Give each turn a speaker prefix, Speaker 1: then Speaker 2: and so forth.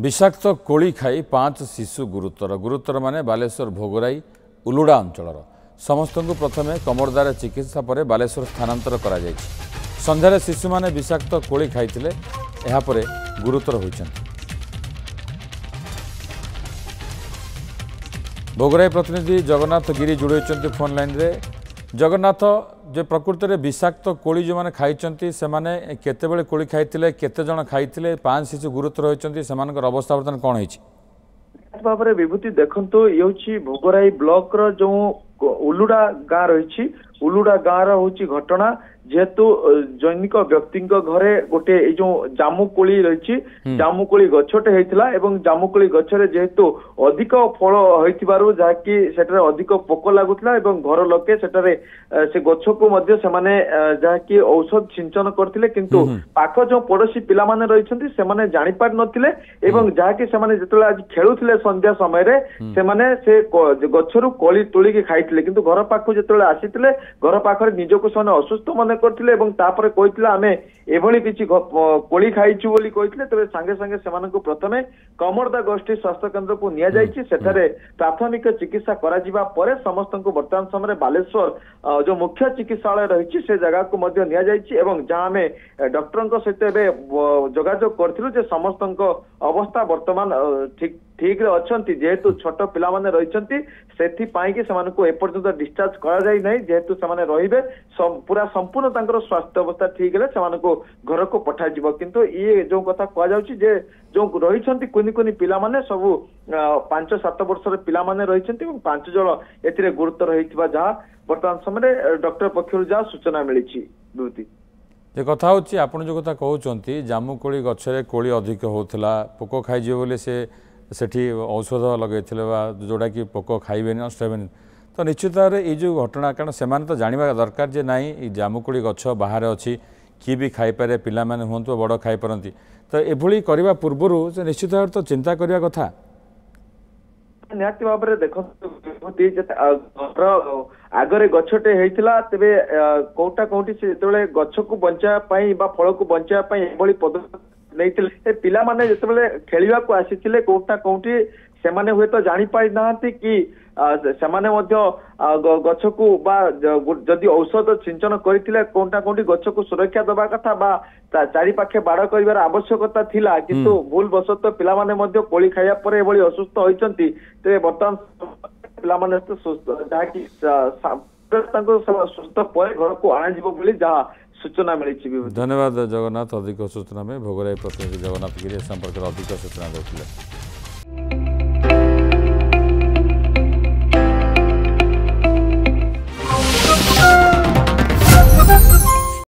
Speaker 1: विषाक्त कोली खाई 5 शिशु गुरुतर माने बालेश्वर भोगराई उलुड़ा अंचल समस्त को प्रथमे कमरदार चिकित्सा पर बालेश्वर स्थानांतर करा जायछि। संध्यारे शिशु माने विषाक्त कोली खाइथिले एहा परे गुरुतर होइछन्ति। भोगराई प्रतिनिधि जगन्नाथ गिरी जोड़ी फोन लाइन रे। जगन्नाथ जे प्रकृति में विषाक्त कोली जो मैंने खाई से केते कोली खाई केते जन खाई 5 शिशु गुरुतर होती से अवस्था बर्तमान कौन है
Speaker 2: भाव में विभूति देखो ये भोगराई ब्लॉक रो जो उलुड़ा गाँ रही उलुड़ा गाँ रही घटना जेहेतु जैनिक व्यक्ति घरे गोटे जो जामुकोली रही जामुकोली गछटे होता एवं जामुकोली गछरे जेहेतु अधिक फल हो जहाँकि सेठारे अधिक पोक लगुला घर लोके सेठारे से गछ को मध्य सेमाने जहाँकि औषध सिंचन करथिले किंतु पाख जो पड़ोशी पिला माने रहिसंती सेमाने जानि पार नथिले एवं जहाँकि सेमाने जेतले आज खेलुथिले संध्या समय रे सेमाने से गछरु कोली तोली के खाइथिले किंतु घर पाखु जेतले आसीथिले घर पाखरे निजको सेमाने असुस्थ मने करथिले एवं तापर कहिथिले आमे एभली किछि कोली खाइछु बोली कहिथिले तबे संगे संगे सेमानकु प्रथमे कमरदा गोष्ठी स्वास्थ्य केंद्र को निया जायछि सेठारे प्राथमिक चिकित्सा करा जिबा परे समस्तंकु वर्तमान समय बालेश्वर जो मुख्य चिकित्सालय रही से जगह को मध्य निया जायछि एवं जहां आमे डॉक्टर सहित एबे जोगाजोग करथिलु जे समस्तंक अवस्था वर्तमान ठीक अच्छी जेहेतु छोट पिला माने रहिसंती सेथि पाई कि सेमानकु एपर्यंत डिस्चार्ज करा जाय नै जेहेतु सेमाने रहिबे पूरा संपूर्ण तांकर स्वास्थ्य अवस्था ठीक हेले सेमानकु घर को पठा जिवो किंतु ये जो कथा कह जाउछि जे जो रहिसंती कुनी कुनी पिला माने सब 5-7 वर्षर पिला माने रहिसंती एवं 5 जण एथिरे गुरुतर होइतिबा जहा वर्तमान समय डॉक्टर पक्षरु जहा सूचना मिलिछि। दुति
Speaker 1: जे कथा होछि आपण जो कथा कहउचंती जामुकोली गछरे कोली अधिक होउथला पोको खाइ जे बोले सेठी औषध लगे जोड़ा कि पोक खाइबे नष्ट हेबे तो निश्चित भाव में ये जो घटना कारण से तो जानवा दरकार जे नाई जामुकोली गछ बाहर अच्छी किए भी खाईपे पिला माने हूँ बड़ खाईपारती तो एभली करने पूर्वर से निश्चित भाव तो चिंता करने कथा
Speaker 2: निहाती भाव में देख आगरे गछटे होता तेरे कोटा कौटी से गछ को बचाई फल को बचाई एभली पदक्षेप नहीं पिला माने जिते खेलिया को आसीथिले कोटा कौटी से हुए तो जानी पारि नाहंती कि सेमाने गछ को जदि औषध सिंचन करथिले कोटा कोटी गछ को सुरक्षा दबा कथा बा चारि पाखे बाड़ करिवार आवश्यकता थिला किंतु भूल बसत पिला माने कोली खाइया परे एभली असुस्थ होइचंती ते वर्तमान पिला माने सुस्थ जाकी सुस्थ पर घर को आना जीवो बोली जहा सूचना मिली।
Speaker 1: धन्यवाद जगन्नाथ। अधिक सूचना में भोगराई प्रतिनिधि जगन्नाथ गिरी संपर्क अधिक सूचना देते।